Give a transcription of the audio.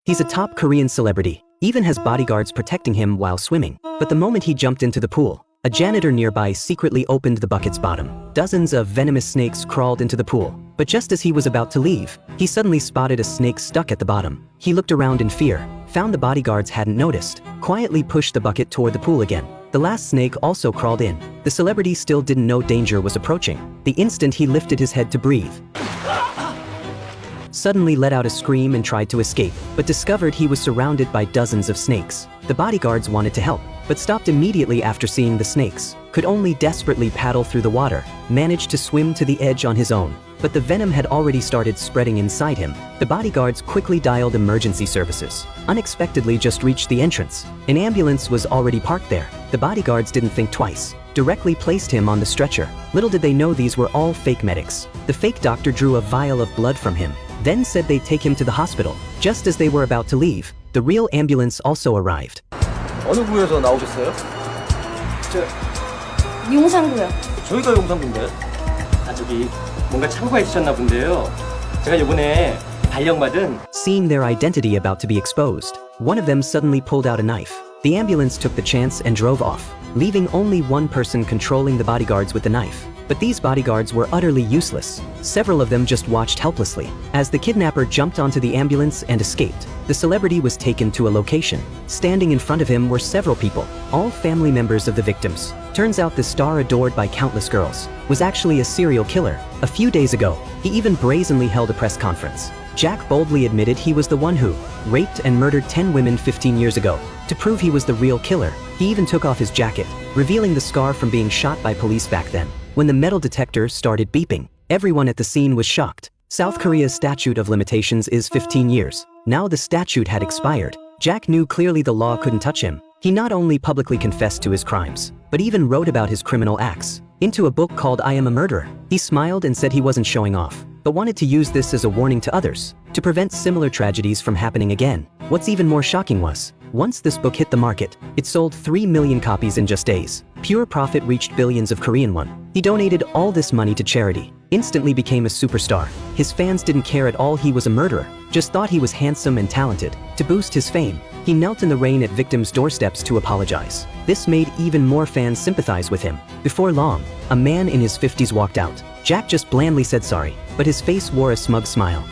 He's a top Korean celebrity, even has bodyguards protecting him while swimming. But the moment he jumped into the pool, a janitor nearby secretly opened the bucket's bottom. Dozens of venomous snakes crawled into the pool. But just as he was about to leave, he suddenly spotted a snake stuck at the bottom. He looked around in fear, found the bodyguards hadn't noticed, quietly pushed the bucket toward the pool again. The last snake also crawled in. The celebrity still didn't know danger was approaching. The instant he lifted his head to breathe, suddenly let out a scream and tried to escape, but discovered he was surrounded by dozens of snakes. The bodyguards wanted to help, but stopped immediately after seeing the snakes, could only desperately paddle through the water, managed to swim to the edge on his own. But the venom had already started spreading inside him. The bodyguards quickly dialed emergency services. Unexpectedly just reached the entrance. An ambulance was already parked there. The bodyguards didn't think twice, directly placed him on the stretcher. Little did they know these were all fake medics. The fake doctor drew a vial of blood from him, then said they'd take him to the hospital. Just as they were about to leave, the real ambulance also arrived. 어느 구에서 나오셨어요? 용산구요. 저희가 용산구인데. 저기 뭔가 착오가 있으셨나 본데요. 제가 요번에 발령받은 Seeing their identity about to be exposed, one of them suddenly pulled out a knife. The ambulance took the chance and drove off, leaving only one person controlling the bodyguards with the knife. But these bodyguards were utterly useless. Several of them just watched helplessly as the kidnapper jumped onto the ambulance and escaped. The celebrity was taken to a location. Standing in front of him were several people, all family members of the victims. Turns out the star adored by countless girls was actually a serial killer. A few days ago, he even brazenly held a press conference. Jack boldly admitted he was the one who raped and murdered 10 women 15 years ago. To prove he was the real killer, he even took off his jacket, revealing the scar from being shot by police back then. When the metal detector started beeping, everyone at the scene was shocked. South Korea's statute of limitations is 15 years. Now the statute had expired. Jack knew clearly the law couldn't touch him. He not only publicly confessed to his crimes, but even wrote about his criminal acts into a book called I Am a Murderer. He smiled and said he wasn't showing off, but wanted to use this as a warning to others, to prevent similar tragedies from happening again. What's even more shocking was, once this book hit the market, it sold 3 million copies in just days. Pure profit reached billions of Korean won. He donated all this money to charity, instantly became a superstar. His fans didn't care at all he was a murderer, just thought he was handsome and talented. To boost his fame, he knelt in the rain at victims' doorsteps to apologize. This made even more fans sympathize with him. Before long, a man in his 50s walked out. Jack just blandly said sorry, but his face wore a smug smile.